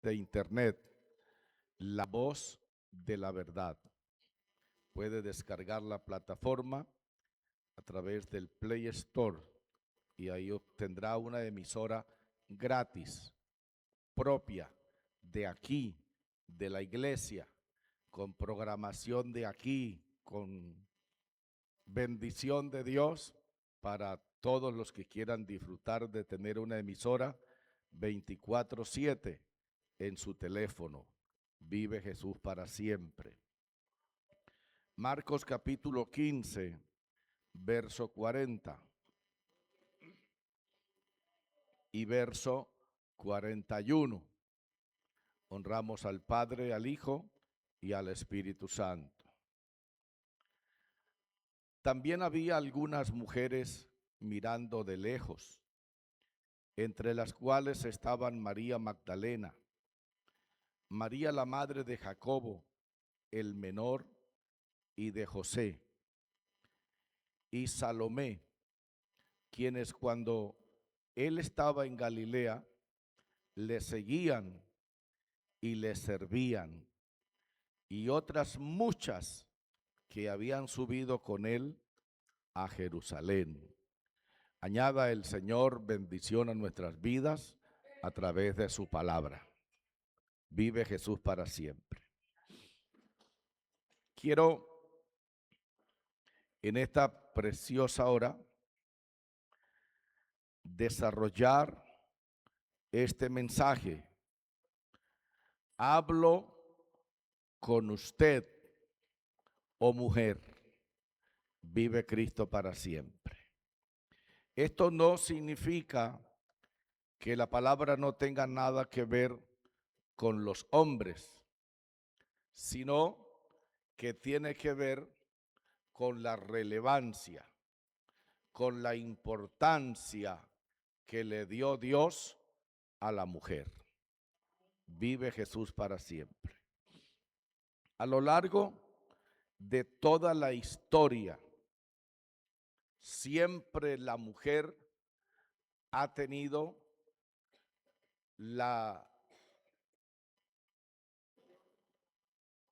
de internet, La Voz de la Verdad. Puede descargar la plataforma a través del Play Store y ahí obtendrá una emisora gratis, propia, de aquí, de la iglesia, con programación de aquí, con bendición de Dios para todos los que quieran disfrutar de tener una emisora 24/7 en su teléfono. Vive Jesús para siempre. Marcos capítulo 15, verso 40 y verso 41. Honramos al Padre, al Hijo y al Espíritu Santo. También había algunas mujeres mirando de lejos, entre las cuales estaban María Magdalena, María la madre de Jacobo, el menor, y de José, y Salomé, quienes cuando él estaba en Galilea, le seguían y le servían, y otras muchas que habían subido con él a Jerusalén. Añada el Señor bendición a nuestras vidas a través de su palabra. Vive Jesús para siempre. Quiero en esta preciosa hora desarrollar este mensaje. Hablo con usted, oh mujer, vive Cristo para siempre. Esto no significa que la palabra no tenga nada que ver con los hombres, sino que tiene que ver con la relevancia, con la importancia que le dio Dios a la mujer. Vive Jesús para siempre. A lo largo de toda la historia, siempre la mujer ha tenido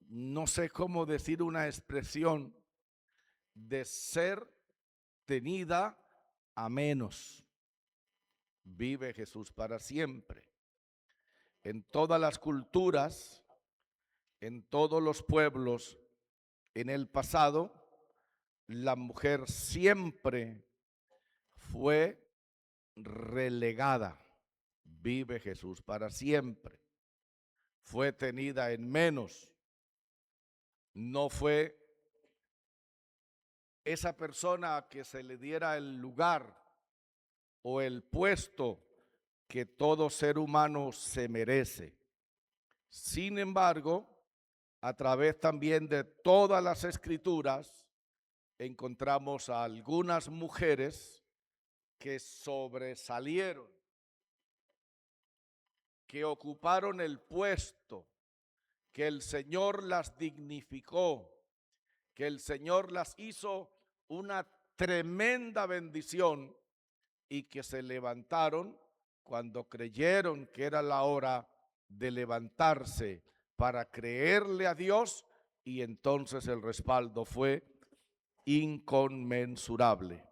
no sé cómo decir una expresión, de ser tenida a menos. Vive Jesús para siempre. En todas las culturas, en todos los pueblos, en el pasado, la mujer siempre fue relegada. Vive Jesús para siempre. Fue tenida en menos. No fue esa persona a que se le diera el lugar o el puesto que todo ser humano se merece. Sin embargo, a través también de todas las escrituras, encontramos a algunas mujeres que sobresalieron, que ocuparon el puesto, que el Señor las dignificó, que el Señor las hizo una tremenda bendición y que se levantaron cuando creyeron que era la hora de levantarse para creerle a Dios, y entonces el respaldo fue inconmensurable.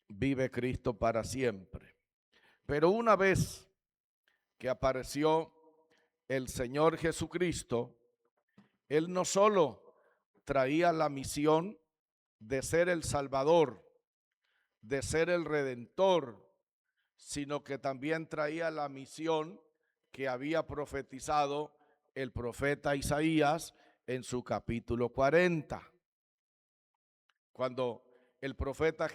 Vive Cristo para siempre. Pero una vez que apareció el Señor Jesucristo, Él no solo traía la misión de ser el Salvador, de ser el Redentor, sino que también traía la misión que había profetizado el profeta Isaías en su capítulo 40. Cuando el profeta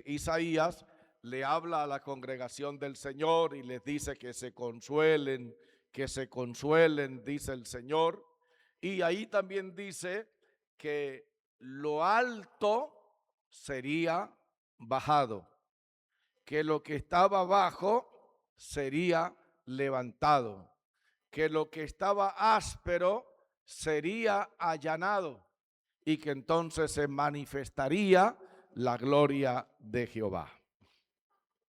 Isaías le habla a la congregación del Señor y les dice que se consuelen, dice el Señor. Y ahí también dice que lo alto sería bajado, que lo que estaba abajo sería levantado, que lo que estaba áspero sería allanado, y que entonces se manifestaría la gloria de Jehová.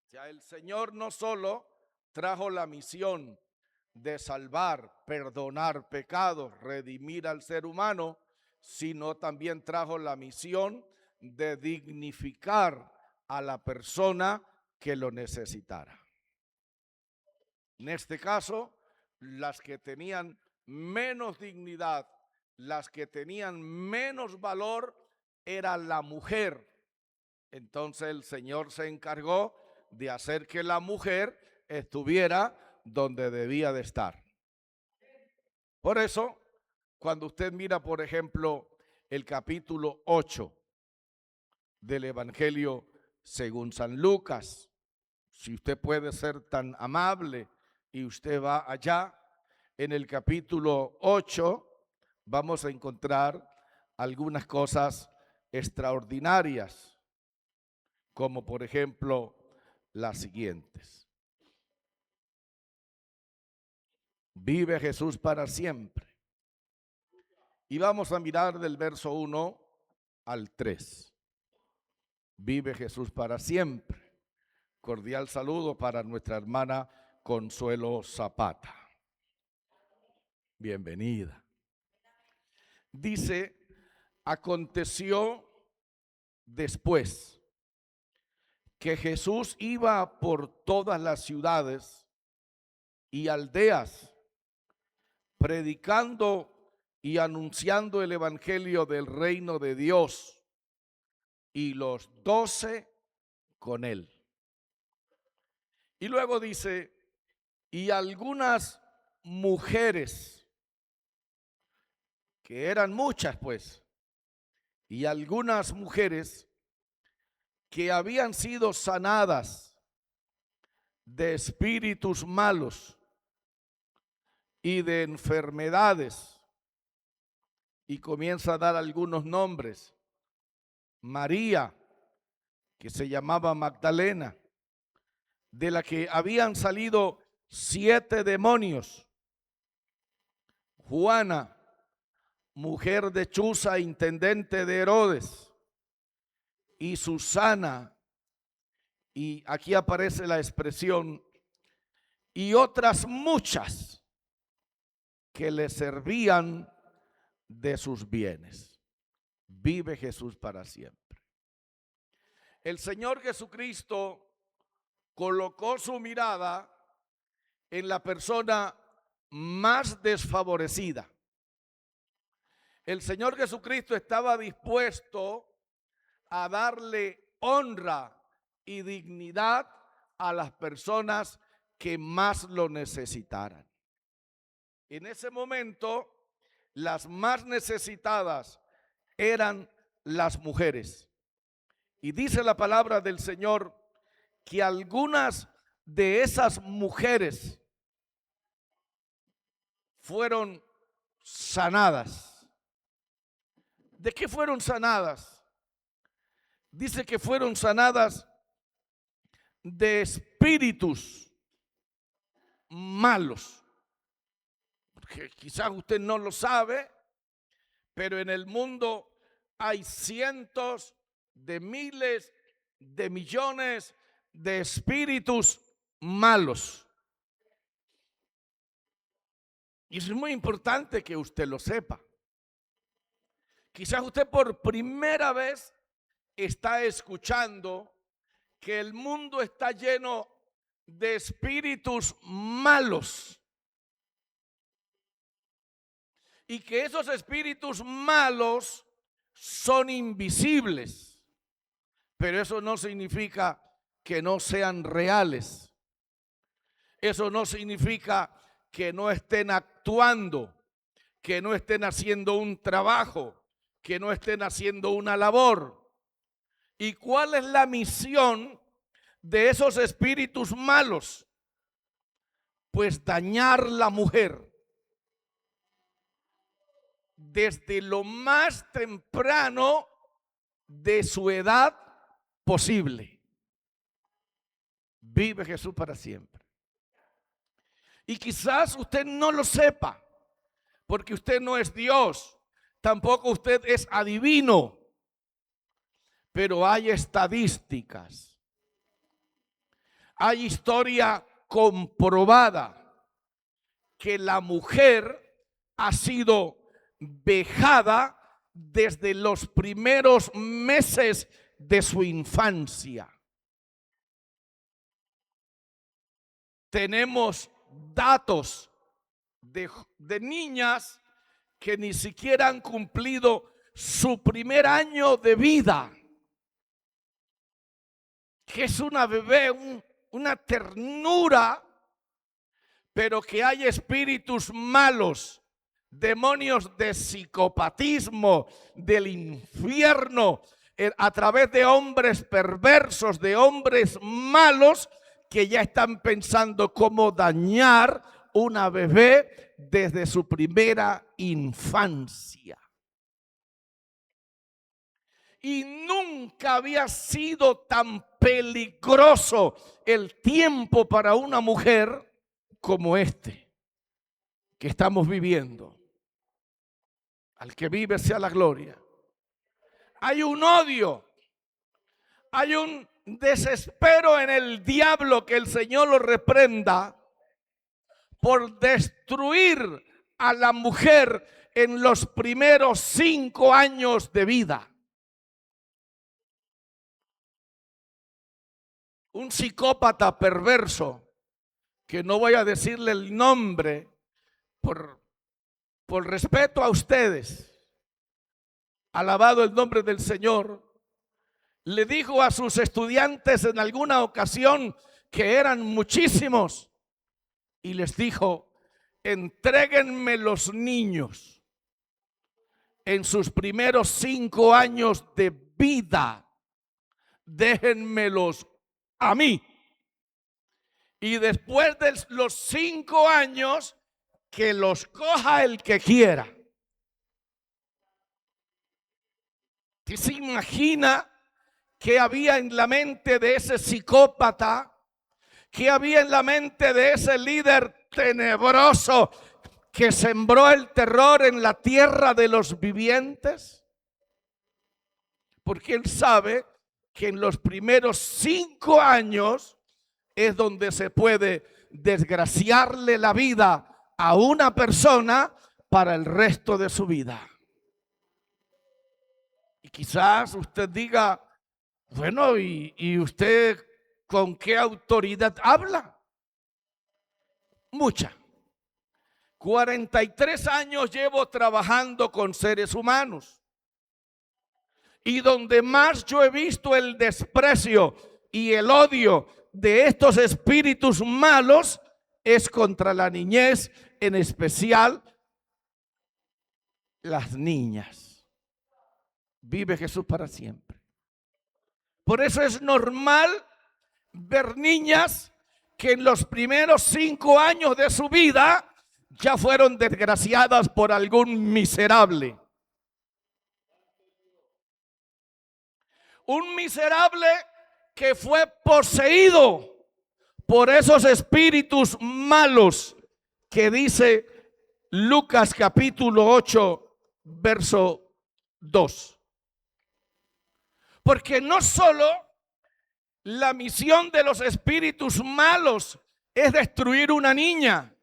O sea, el Señor no solo trajo la misión de salvar, perdonar pecados, redimir al ser humano, sino también trajo la misión de dignificar a la persona que lo necesitara. En este caso, las que tenían menos dignidad, las que tenían menos valor, era la mujer. Entonces el Señor se encargó de hacer que la mujer estuviera donde debía de estar. Por eso, cuando usted mira, por ejemplo, el capítulo 8 del Evangelio según San Lucas, si usted puede ser tan amable y usted va allá, en el capítulo 8 vamos a encontrar algunas cosas extraordinarias, como por ejemplo las siguientes. Vive Jesús para siempre. Y vamos a mirar del verso 1 al 3. Vive Jesús para siempre. Cordial saludo para nuestra hermana Consuelo Zapata. Bienvenida. Dice, aconteció después que Jesús iba por todas las ciudades y aldeas, predicando y anunciando el evangelio del reino de Dios, y los 12 con él. Y luego dice, y algunas mujeres, que eran muchas pues, y algunas mujeres que habían sido sanadas de espíritus malos y de enfermedades, y comienza a dar algunos nombres. María, que se llamaba Magdalena, de la que habían salido 7 demonios. Juana, mujer de Chuza, intendente de Herodes. Y Susana, y aquí aparece la expresión, y otras muchas que le servían de sus bienes. Vive Jesús para siempre. El Señor Jesucristo colocó su mirada en la persona más desfavorecida. El Señor Jesucristo estaba dispuesto a darle honra y dignidad a las personas que más lo necesitaran. En ese momento, las más necesitadas eran las mujeres. Y dice la palabra del Señor que algunas de esas mujeres fueron sanadas. ¿De qué fueron sanadas? Dice que fueron sanadas de espíritus malos. Porque quizás usted no lo sabe, pero en el mundo hay cientos de miles de millones de espíritus malos. Y es muy importante que usted lo sepa. Quizás usted por primera vez está escuchando que el mundo está lleno de espíritus malos. Y que esos espíritus malos son invisibles. Pero eso no significa que no sean reales. Eso no significa que no estén actuando, que no estén haciendo un trabajo, que no estén haciendo una labor. ¿Y cuál es la misión de esos espíritus malos? Pues dañar la mujer desde lo más temprano de su edad posible. Vive Jesús para siempre. Y quizás usted no lo sepa, porque usted no es Dios, tampoco usted es adivino, pero hay estadísticas, hay historia comprobada que la mujer ha sido vejada desde los primeros meses de su infancia. Tenemos datos de niñas que ni siquiera han cumplido su primer año de vida, que es una bebé, una ternura, pero que hay espíritus malos, demonios de psicopatismo, del infierno, a través de hombres perversos, de hombres malos, que ya están pensando cómo dañar una bebé desde su primera infancia. Y nunca había sido tan peligroso el tiempo para una mujer como este que estamos viviendo. Al que vive sea la gloria. Hay un odio, hay un desespero en el diablo, que el Señor lo reprenda, por destruir a la mujer en los primeros 5 años de vida. Un psicópata perverso, que no voy a decirle el nombre por respeto a ustedes, alabado el nombre del Señor, le dijo a sus estudiantes en alguna ocasión, que eran muchísimos, y les dijo: entréguenme los niños en sus primeros 5 años de vida, déjenmelos a mí, y después de los 5 años que los coja el que quiera. ¿Usted se imagina qué había en la mente de ese psicópata? ¿Qué había en la mente de ese líder tenebroso que sembró el terror en la tierra de los vivientes? Porque él sabe que en los primeros 5 años es donde se puede desgraciarle la vida a una persona para el resto de su vida. Y quizás usted diga: bueno, ¿y usted con qué autoridad habla? Mucha. 43 años llevo trabajando con seres humanos. Y donde más yo he visto el desprecio y el odio de estos espíritus malos es contra la niñez, en especial las niñas. Vive Jesús para siempre. Por eso es normal ver niñas que en los primeros 5 años de su vida ya fueron desgraciadas por algún miserable. Un miserable que fue poseído por esos espíritus malos que dice Lucas capítulo 8, verso 2. Porque no solo la misión de los espíritus malos es destruir una niña,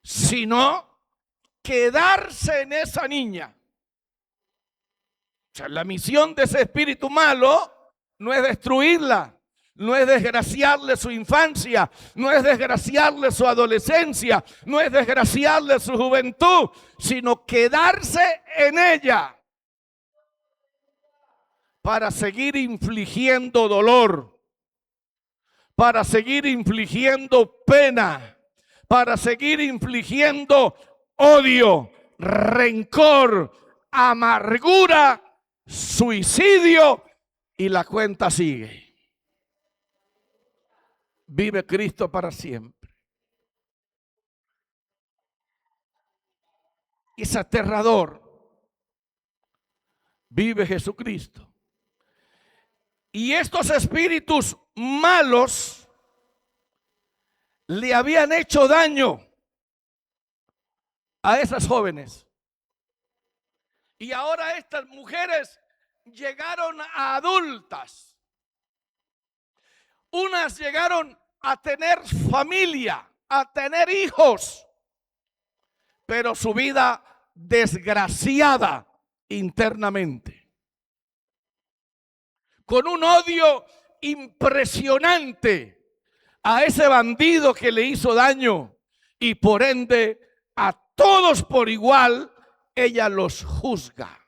sino quedarse en esa niña. O sea, la misión de ese espíritu malo no es destruirla, no es desgraciarle su infancia, no es desgraciarle su adolescencia, no es desgraciarle su juventud, sino quedarse en ella para seguir infligiendo dolor, para seguir infligiendo pena, para seguir infligiendo odio, rencor, amargura, suicidio, y la cuenta sigue. Vive Cristo para siempre. Es aterrador. Vive Jesucristo. Y estos espíritus malos le habían hecho daño a esas jóvenes. Y ahora estas mujeres llegaron a adultas. Unas llegaron a tener familia. a tener hijos, pero su vida desgraciada internamente, con un odio impresionante a ese bandido que le hizo daño, y por ende a todos por igual ella los juzga,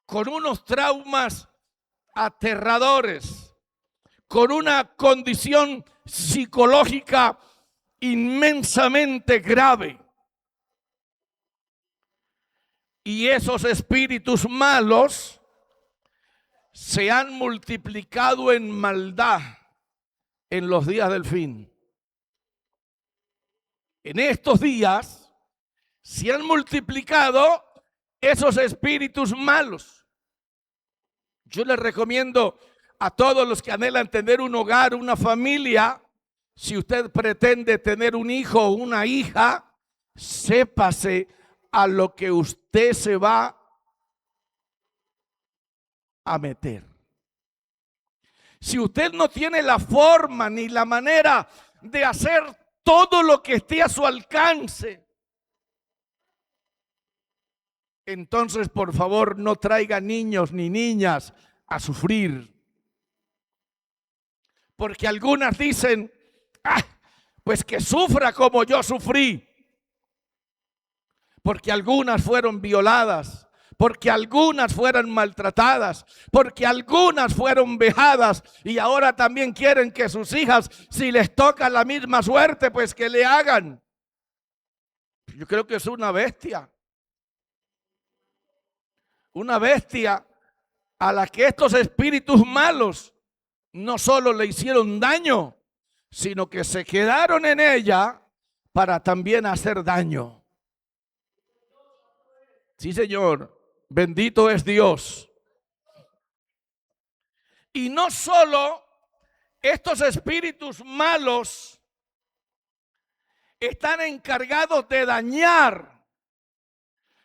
con unos traumas aterradores, con una condición psicológica inmensamente grave. Y esos espíritus malos se han multiplicado en maldad en los días del fin. En estos días se han multiplicado esos espíritus malos. Yo les recomiendo a todos los que anhelan tener un hogar, una familia, si usted pretende tener un hijo o una hija, sépase a lo que usted se va a meter. Si usted no tiene la forma ni la manera de hacer todo lo que esté a su alcance, entonces por favor no traiga niños ni niñas a sufrir. Porque algunas dicen, pues que sufra como yo sufrí. Porque algunas fueron violadas, porque algunas fueron maltratadas, porque algunas fueron vejadas, y ahora también quieren que sus hijas, si les toca la misma suerte, pues que le hagan. Yo creo que es una bestia. Una bestia a la que estos espíritus malos no solo le hicieron daño, sino que se quedaron en ella para también hacer daño. Sí, Señor, bendito es Dios. Y no solo estos espíritus malos están encargados de dañar,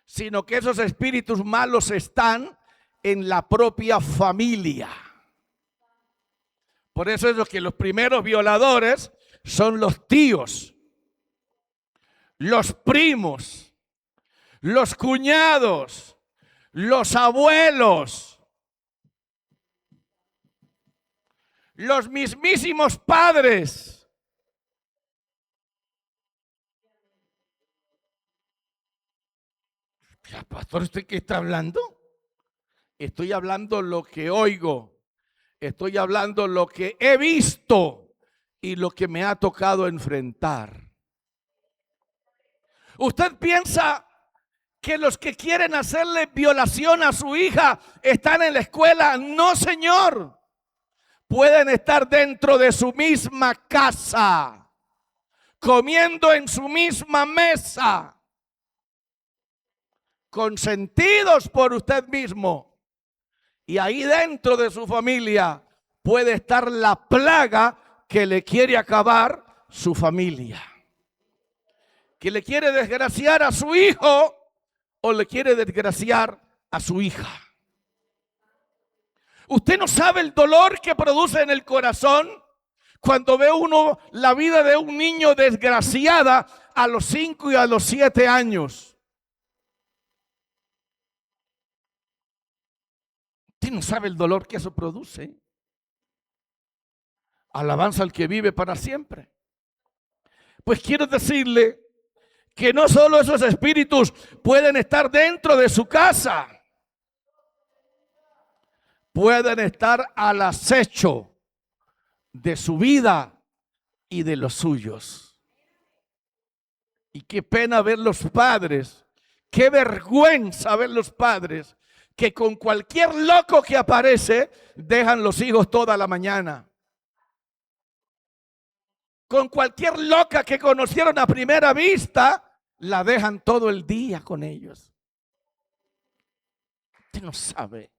sino que esos espíritus malos están en la propia familia. Por eso es lo que los primeros violadores son los tíos, los primos, los cuñados, los abuelos, los mismísimos padres. Pastor, ¿usted qué está hablando? Estoy hablando lo que oigo. Estoy hablando lo que he visto y lo que me ha tocado enfrentar. ¿Usted piensa que los que quieren hacerle violación a su hija están en la escuela? No, señor. Pueden estar dentro de su misma casa, comiendo en su misma mesa, consentidos por usted mismo. Y ahí dentro de su familia puede estar la plaga que le quiere acabar su familia, que le quiere desgraciar a su hijo o le quiere desgraciar a su hija. Usted no sabe el dolor que produce en el corazón cuando ve uno la vida de un niño desgraciada a los 5 y a los 7 años. Usted no sabe el dolor que eso produce. Alabanza al que vive para siempre. Pues quiero decirle que no solo esos espíritus pueden estar dentro de su casa, pueden estar al acecho de su vida y de los suyos. Y qué pena ver los padres, qué vergüenza ver los padres que con cualquier loco que aparece dejan los hijos toda la mañana. Con cualquier loca que conocieron a primera vista, la dejan todo el día con ellos. Usted no sabe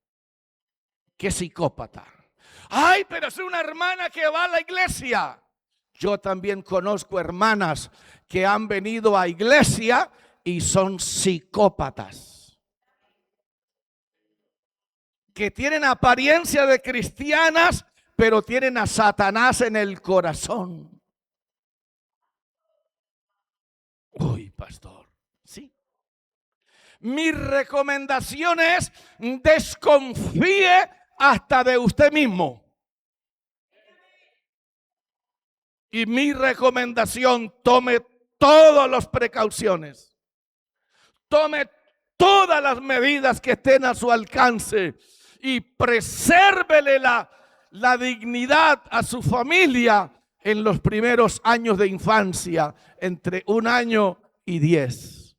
qué psicópata. Ay, pero es una hermana que va a la iglesia. Yo también conozco hermanas que han venido a iglesia y son psicópatas, que tienen apariencia de cristianas, pero tienen a Satanás en el corazón. Uy, pastor, sí. Mi recomendación es: desconfíe hasta de usted mismo. Y mi recomendación: tome todas las precauciones, tome todas las medidas que estén a su alcance y presérvele la dignidad a su familia en los primeros años de infancia, entre 1 año y 10.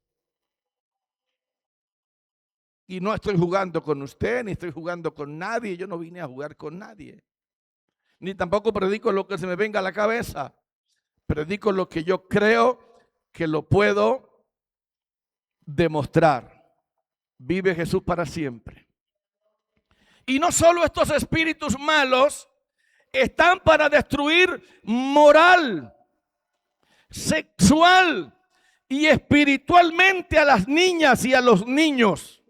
Y no estoy jugando con usted, ni estoy jugando con nadie. Yo no vine a jugar con nadie. Ni tampoco predico lo que se me venga a la cabeza. Predico lo que yo creo que lo puedo demostrar. Vive Jesús para siempre. Y no solo estos espíritus malos están para destruir moral, sexual y espiritualmente a las niñas y a los niños,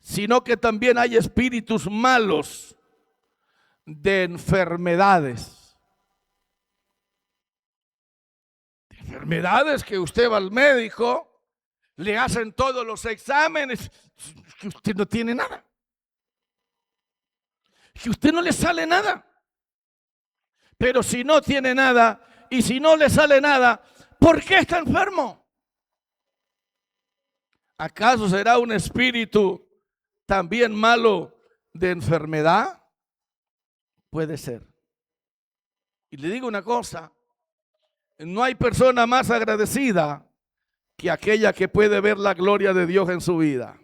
sino que también hay espíritus malos de enfermedades. Enfermedades que usted va al médico, le hacen todos los exámenes, que usted no tiene nada, que usted no le sale nada. Pero si no tiene nada y si no le sale nada, ¿por qué está enfermo? ¿Acaso será un espíritu también malo de enfermedad? Puede ser. Y le digo una cosa: no hay persona más agradecida que aquella que puede ver la gloria de Dios en su vida.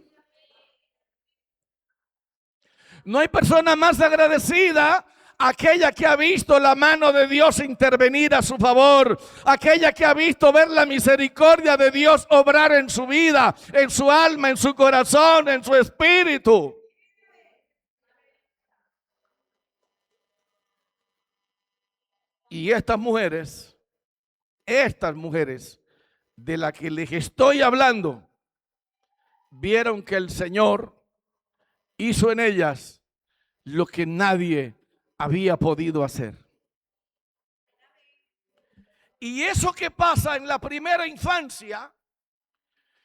No hay persona más agradecida aquella que ha visto la mano de Dios intervenir a su favor, aquella que ha visto ver la misericordia de Dios obrar en su vida, en su alma, en su corazón, en su espíritu. Y estas mujeres de las que les estoy hablando, vieron que el Señor hizo en ellas lo que nadie había podido hacer. Y eso que pasa en la primera infancia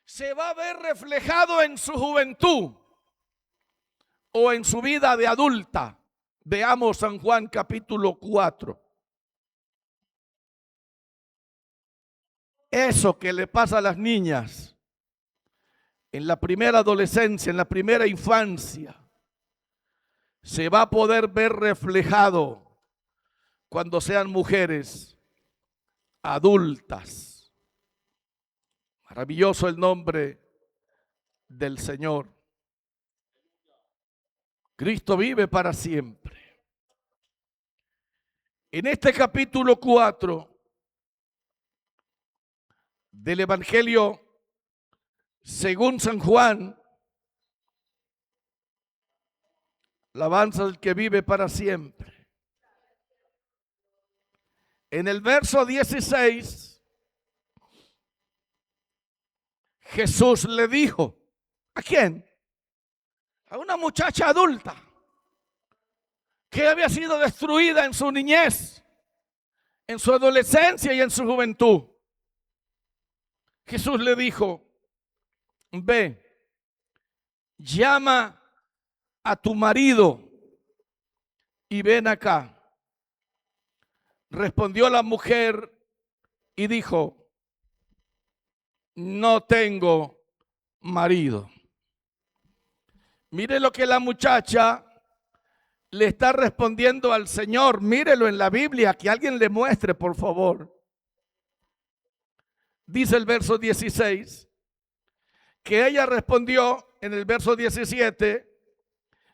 se va a ver reflejado en su juventud o en su vida de adulta. Veamos San Juan capítulo 4. Eso que le pasa a las niñas en la primera adolescencia, en la primera infancia, se va a poder ver reflejado cuando sean mujeres adultas. Maravilloso el nombre del Señor. Cristo vive para siempre. En este capítulo 4 del Evangelio según San Juan, alabanza al que vive para siempre. En el verso 16, Jesús le dijo, ¿a quién? A una muchacha adulta que había sido destruida en su niñez, en su adolescencia y en su juventud. Jesús le dijo, ve, llama a tu marido y ven acá. Respondió la mujer y dijo, no tengo marido. Mire lo que la muchacha le está respondiendo al Señor. Mírelo en la Biblia, que alguien le muestre, por favor. Dice el verso 16, que ella respondió en el verso 17,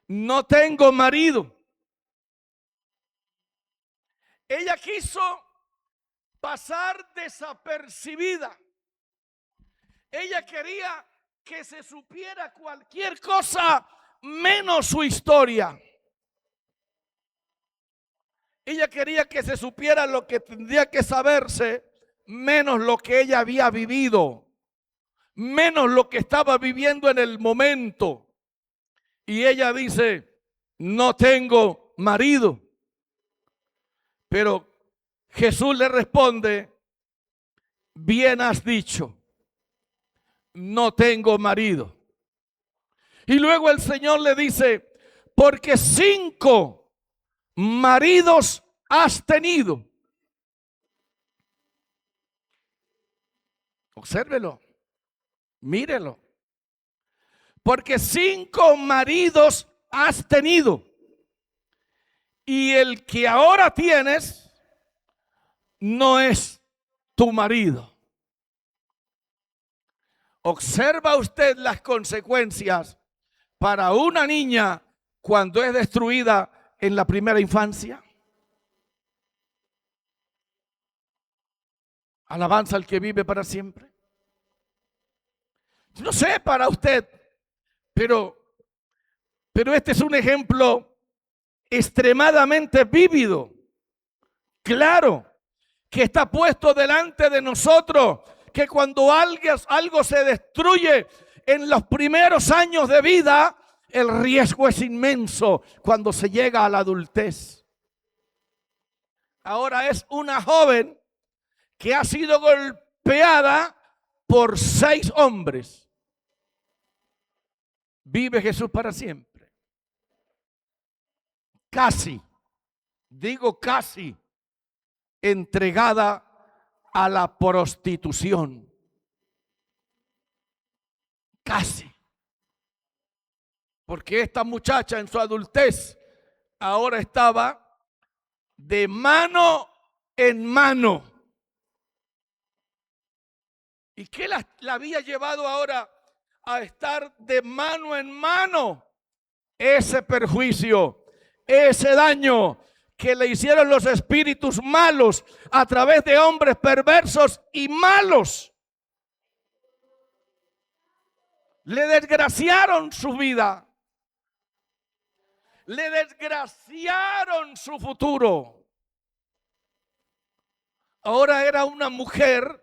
no tengo marido. Ella quiso pasar desapercibida. Ella quería que se supiera cualquier cosa menos su historia. Ella quería que se supiera lo que tendría que saberse, menos lo que ella había vivido, menos lo que estaba viviendo en el momento. Y ella dice, no tengo marido. Pero Jesús le responde: bien has dicho, no tengo marido. Y luego el Señor le dice: porque 5 maridos has tenido. Obsérvelo, mírelo. Porque 5 maridos has tenido, y el que ahora tienes no es tu marido. ¿Observa usted las consecuencias para una niña cuando es destruida en la primera infancia? Alabanza al que vive para siempre. No sé para usted, pero este es un ejemplo extremadamente vívido, claro, que está puesto delante de nosotros, que cuando algo se destruye en los primeros años de vida, el riesgo es inmenso cuando se llega a la adultez. Ahora es una joven que ha sido golpeada por 6 hombres. Vive Jesús para siempre. Casi, digo casi, entregada a la prostitución. Casi. Porque esta muchacha en su adultez ahora estaba de mano en mano. ¿Y qué la había llevado ahora a estar de mano en mano? Ese perjuicio, ese daño que le hicieron los espíritus malos a través de hombres perversos y malos. Le desgraciaron su vida. Le desgraciaron su futuro. Ahora era una mujer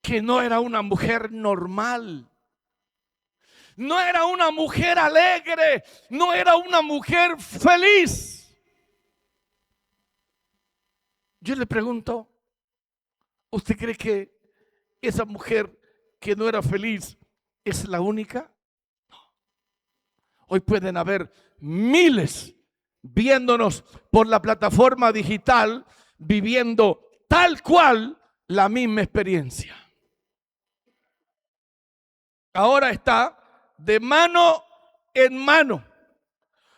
que no era una mujer normal. No era una mujer alegre, no era una mujer feliz. Yo le pregunto, ¿usted cree que esa mujer que no era feliz es la única? No. Hoy pueden haber miles viéndonos por la plataforma digital, viviendo tal cual la misma experiencia. Ahora está de mano en mano,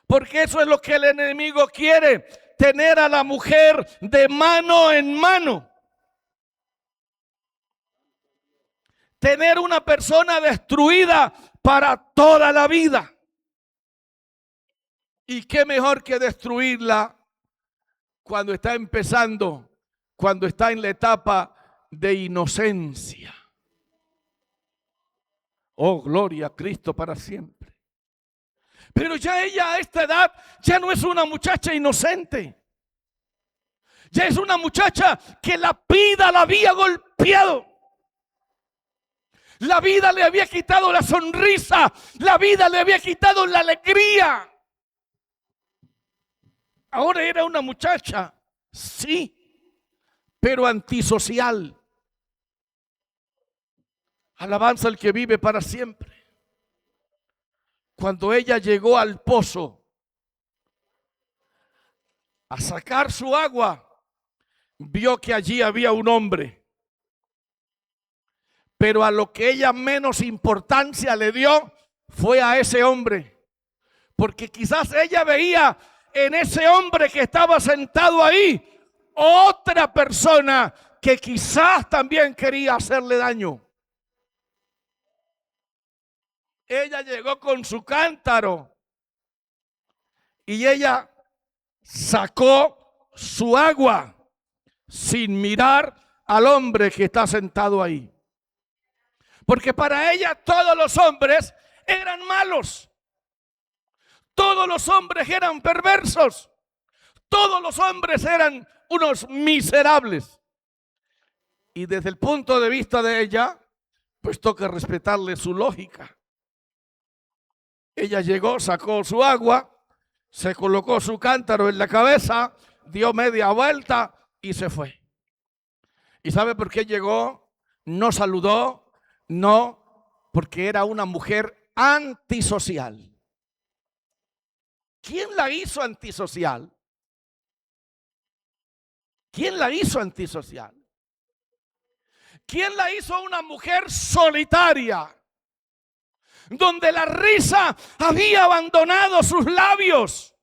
porque eso es lo que el enemigo quiere, tener a la mujer de mano en mano, tener una persona destruida para toda la vida. Y qué mejor que destruirla cuando está empezando, cuando está en la etapa de inocencia. Oh, gloria a Cristo para siempre. Pero ya ella a esta edad ya no es una muchacha inocente. Ya es una muchacha que la vida la había golpeado. La vida le había quitado la sonrisa. La vida le había quitado la alegría. Ahora era una muchacha, sí, pero antisocial. Alabanza al que vive para siempre. Cuando ella llegó al pozo a sacar su agua, vio que allí había un hombre. Pero a lo que ella menos importancia le dio fue a ese hombre. Porque quizás ella veía en ese hombre que estaba sentado ahí otra persona que quizás también quería hacerle daño. Ella llegó con su cántaro y ella sacó su agua sin mirar al hombre que está sentado ahí. Porque para ella todos los hombres eran malos. Todos los hombres eran perversos. Todos los hombres eran unos miserables. Y desde el punto de vista de ella, pues toca respetarle su lógica. Ella llegó, sacó su agua, se colocó su cántaro en la cabeza, dio media vuelta y se fue. ¿Y sabe por qué llegó? No saludó, no, porque era una mujer antisocial. ¿Quién la hizo antisocial? ¿Quién la hizo antisocial? ¿Quién la hizo una mujer solitaria? Donde la risa había abandonado sus labios.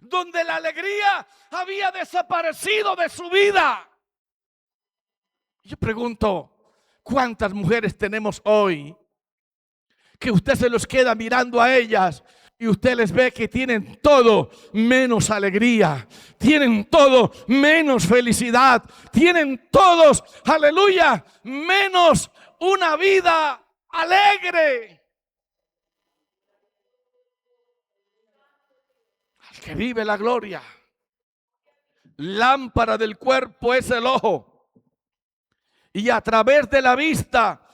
Donde la alegría había desaparecido de su vida. Yo pregunto, ¿cuántas mujeres tenemos hoy que usted se los queda mirando a ellas y usted les ve que tienen todo menos alegría, tienen todo menos felicidad, tienen todos, aleluya, menos una vida alegre? Al que vive la gloria. Lámpara del cuerpo es el ojo, y a través de la vista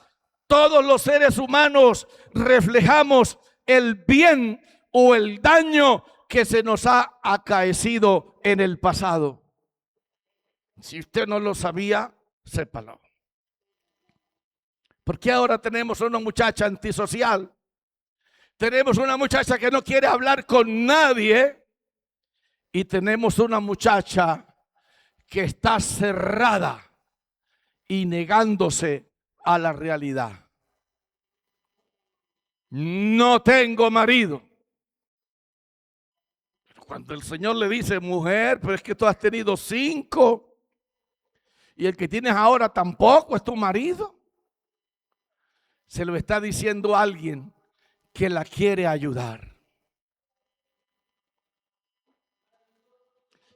todos los seres humanos reflejamos el bien o el daño que se nos ha acaecido en el pasado. Si usted no lo sabía, sépalo. Porque ahora tenemos una muchacha antisocial. Tenemos una muchacha que no quiere hablar con nadie. Y tenemos una muchacha que está cerrada y negándose a la realidad. No tengo marido. Cuando el Señor le dice, mujer, pero es que tú has tenido 5 y el que tienes ahora tampoco es tu marido, se lo está diciendo a alguien que la quiere ayudar.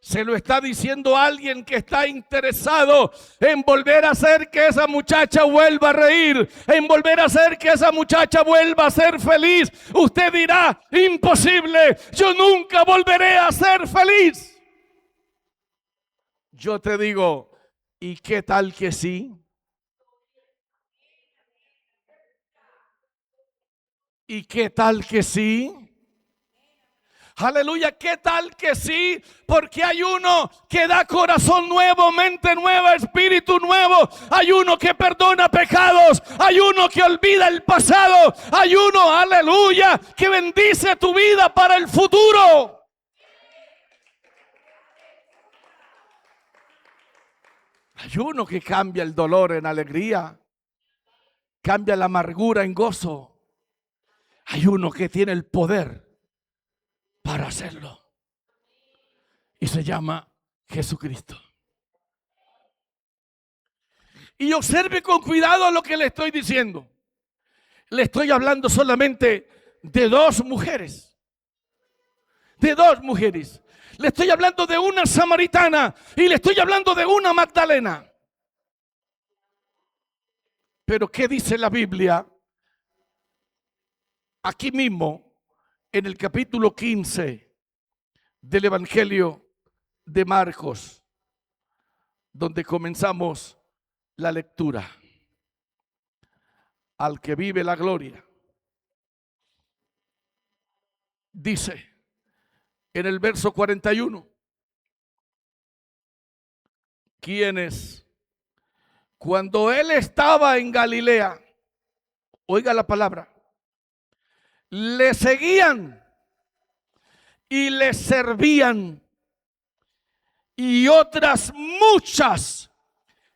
Se lo está diciendo a alguien que está interesado en volver a hacer que esa muchacha vuelva a reír, en volver a hacer que esa muchacha vuelva a ser feliz. Usted dirá, imposible, yo nunca volveré a ser feliz. Yo te digo, ¿y qué tal que sí? ¿Y qué tal que sí? Aleluya, ¿qué tal que sí? Porque hay uno que da corazón nuevo, mente nueva, espíritu nuevo. Hay uno que perdona pecados. Hay uno que olvida el pasado. Hay uno, aleluya, que bendice tu vida para el futuro. Hay uno que cambia el dolor en alegría. Cambia la amargura en gozo. Hay uno que tiene el poder para hacerlo. Y se llama Jesucristo. Y observe con cuidado lo que le estoy diciendo. Le estoy hablando solamente de 2 mujeres. De 2 mujeres. Le estoy hablando de una samaritana y le estoy hablando de una Magdalena. Pero ¿qué dice la Biblia? Aquí mismo, en el capítulo 15 del Evangelio de Marcos, donde comenzamos la lectura. Al que vive la gloria. Dice en el verso 41, quienes cuando él estaba en Galilea, oiga la palabra, le seguían y le servían, y otras muchas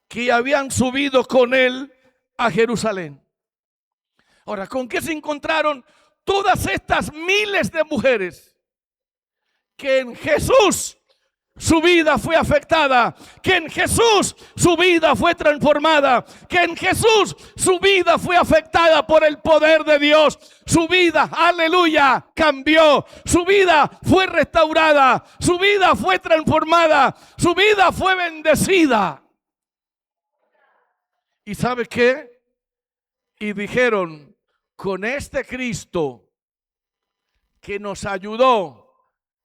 que habían subido con él a Jerusalén. Ahora, ¿con qué se encontraron todas estas miles de mujeres? Que en Jesús su vida fue afectada, que en Jesús su vida fue transformada, que en Jesús su vida fue afectada por el poder de Dios. Su vida, aleluya, cambió. Su vida fue restaurada, su vida fue transformada, su vida fue bendecida. ¿Y sabe qué? Y dijeron, con este Cristo que nos ayudó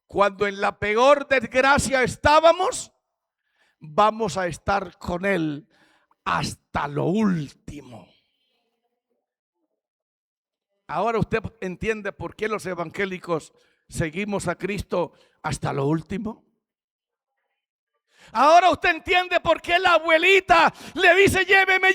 cuando en la peor desgracia estábamos, vamos a estar con Él hasta lo último. Ahora usted entiende por qué los evangélicos seguimos a Cristo hasta lo último. Ahora usted entiende por qué la abuelita le dice: lléveme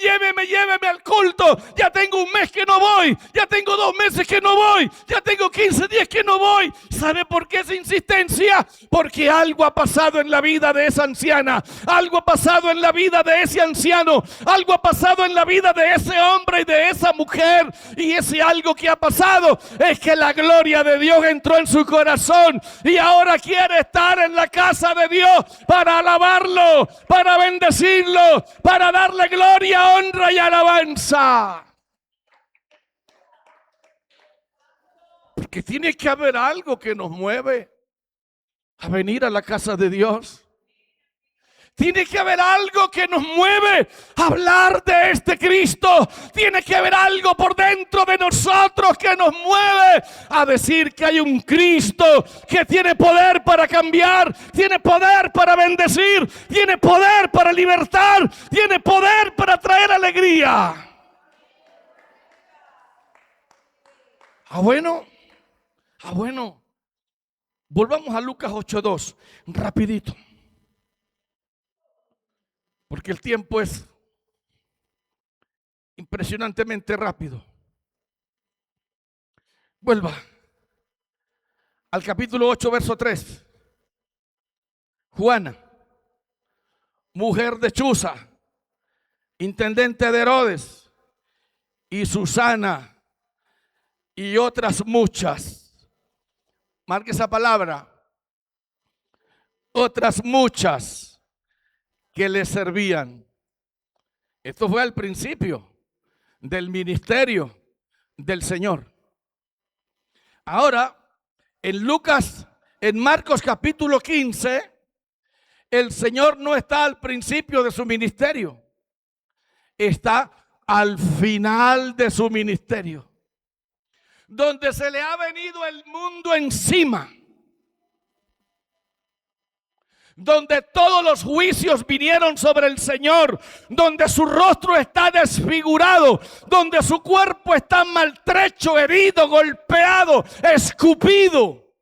al culto. Ya tengo un mes que no voy, ya tengo 2 meses que no voy, ya tengo 15 días que no voy. ¿Sabe por qué esa insistencia? Porque algo ha pasado en la vida de esa anciana, algo ha pasado en la vida de ese anciano, algo ha pasado en la vida de ese hombre y de esa mujer. Y ese algo que ha pasado es que la gloria de Dios entró en su corazón y ahora quiere estar en la casa de Dios para alabar, para bendecirlo, para darle gloria, honra y alabanza. Porque tiene que haber algo que nos mueve a venir a la casa de Dios. Tiene que haber algo que nos mueve a hablar de este Cristo. Tiene que haber algo por dentro de nosotros que nos mueve a decir que hay un Cristo que tiene poder para cambiar, tiene poder para bendecir, tiene poder para libertar, tiene poder para traer alegría. Bueno. Volvamos a Lucas 8:2, rapidito. Porque el tiempo es impresionantemente rápido. Vuelva al capítulo 8, verso 3. Juana, mujer de Chuza, intendente de Herodes, y Susana y otras muchas. Marque esa palabra. Otras muchas que le servían. Esto fue al principio del ministerio del Señor. Ahora, en Marcos capítulo 15, el Señor no está al principio de su ministerio, está al final de su ministerio, donde se le ha venido el mundo encima, donde todos los juicios vinieron sobre el Señor, donde su rostro está desfigurado, donde su cuerpo está maltrecho, herido, golpeado, escupido,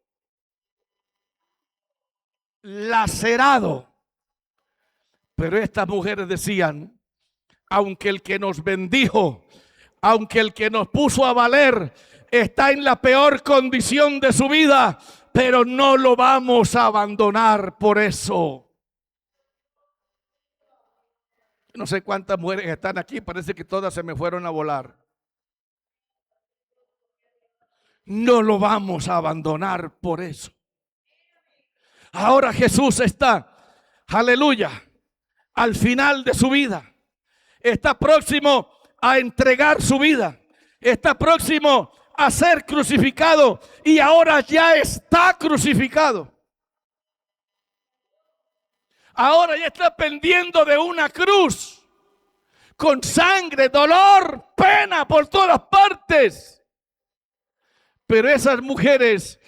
lacerado. Pero estas mujeres decían: aunque el que nos bendijo, aunque el que nos puso a valer está en la peor condición de su vida, pero no lo vamos a abandonar por eso. No sé cuántas mujeres están aquí, parece que todas se me fueron a volar. No lo vamos a abandonar por eso. Ahora Jesús está, aleluya, al final de su vida. Está próximo a entregar su vida. Está próximo a ser crucificado y ahora ya está crucificado. Ahora ya está pendiendo de una cruz con sangre, dolor, pena por todas partes. Pero esas mujeres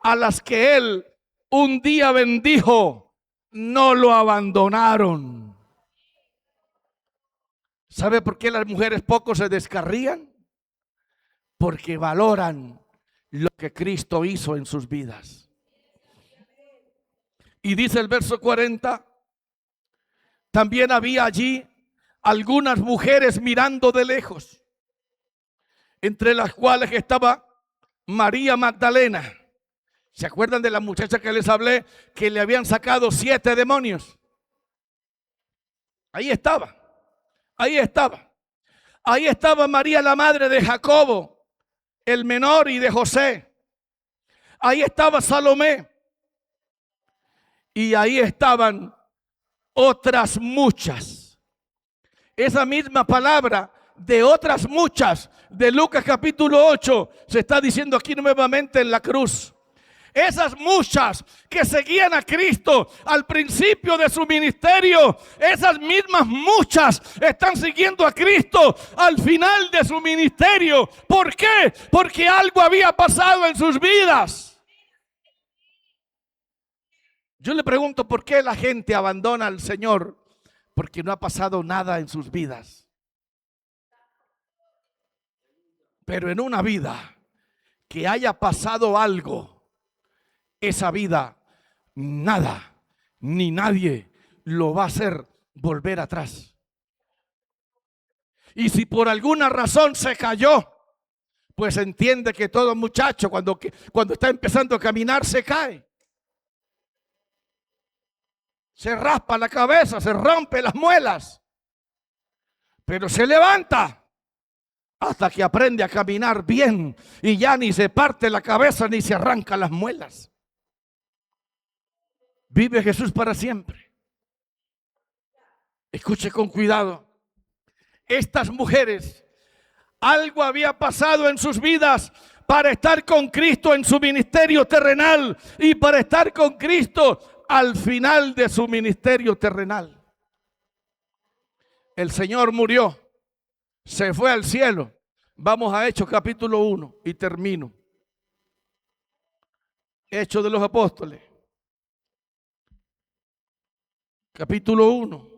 a las que él un día bendijo no lo abandonaron. ¿Sabe por qué las mujeres poco se descarrían? Porque valoran lo que Cristo hizo en sus vidas. Y dice el verso 40, también había allí algunas mujeres mirando de lejos, entre las cuales estaba María Magdalena. ¿Se acuerdan de la muchacha que les hablé que le habían sacado 7 demonios? Ahí estaba. Ahí estaba. Ahí estaba María, la madre de Jacobo, el menor, y de José. Ahí estaba Salomé. Y ahí estaban otras muchas. Esa misma palabra de otras muchas de Lucas capítulo 8 se está diciendo aquí nuevamente en la cruz. Esas muchas que seguían a Cristo al principio de su ministerio, esas mismas muchas están siguiendo a Cristo al final de su ministerio. ¿Por qué? Porque algo había pasado en sus vidas. Yo le pregunto, ¿por qué la gente abandona al Señor? Porque no ha pasado nada en sus vidas. Pero en una vida que haya pasado algo, esa vida, nada ni nadie lo va a hacer volver atrás. Y si por alguna razón se cayó, pues entiende que todo muchacho cuando está empezando a caminar se cae. Se raspa la cabeza, se rompe las muelas, pero se levanta hasta que aprende a caminar bien y ya ni se parte la cabeza ni se arranca las muelas. Vive Jesús para siempre. Escuche con cuidado. Estas mujeres, algo había pasado en sus vidas para estar con Cristo en su ministerio terrenal y para estar con Cristo al final de su ministerio terrenal. El Señor murió, se fue al cielo. Vamos a Hechos capítulo 1 y termino. Hechos de los Apóstoles. Capítulo 1.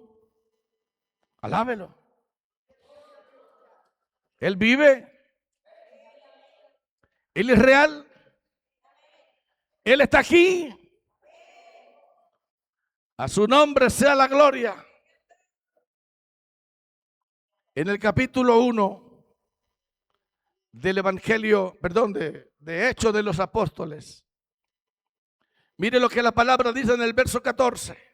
Alábelo. Él vive. Él es real. Él está aquí. A su nombre sea la gloria. En el capítulo 1 del Evangelio, de Hechos de los Apóstoles. Mire lo que la palabra dice en el verso 14.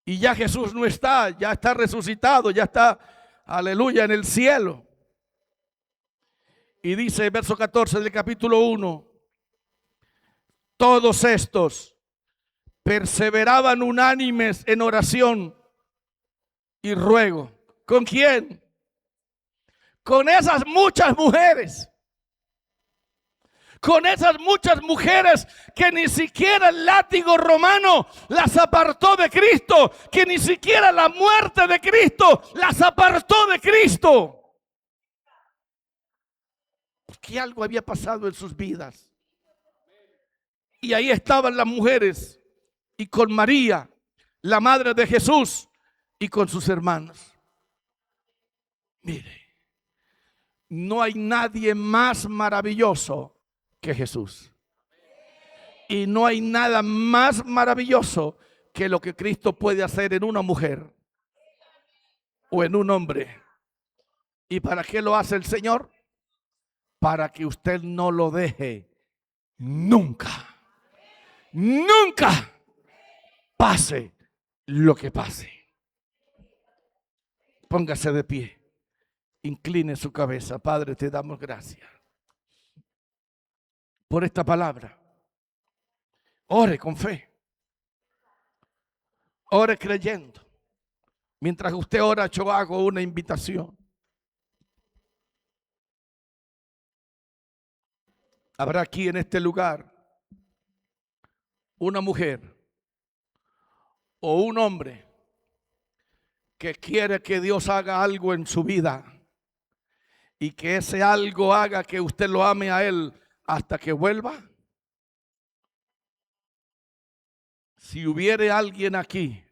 Y ya Jesús no está, ya está resucitado, ya está, aleluya, en el cielo. Y dice el verso 14 del capítulo 1, todos estos perseveraban unánimes en oración y ruego. ¿Con quién? Con esas muchas mujeres. Con esas muchas mujeres que ni siquiera el látigo romano las apartó de Cristo, que ni siquiera la muerte de Cristo las apartó de Cristo. Porque algo había pasado en sus vidas. Y ahí estaban las mujeres, y con María, la madre de Jesús, y con sus hermanos. Mire, no hay nadie más maravilloso que Jesús. Y no hay nada más maravilloso que lo que Cristo puede hacer en una mujer o en un hombre. ¿Y para qué lo hace el Señor? Para que usted no lo deje nunca. Nunca pase lo que pase. Póngase de pie. Incline su cabeza. Padre, te damos gracias por esta palabra. Ore con fe. Ore creyendo. Mientras usted ora, yo hago una invitación. Habrá aquí en este lugar una mujer o un hombre que quiere que Dios haga algo en su vida y que ese algo haga que usted lo ame a Él hasta que vuelva. Si hubiere alguien aquí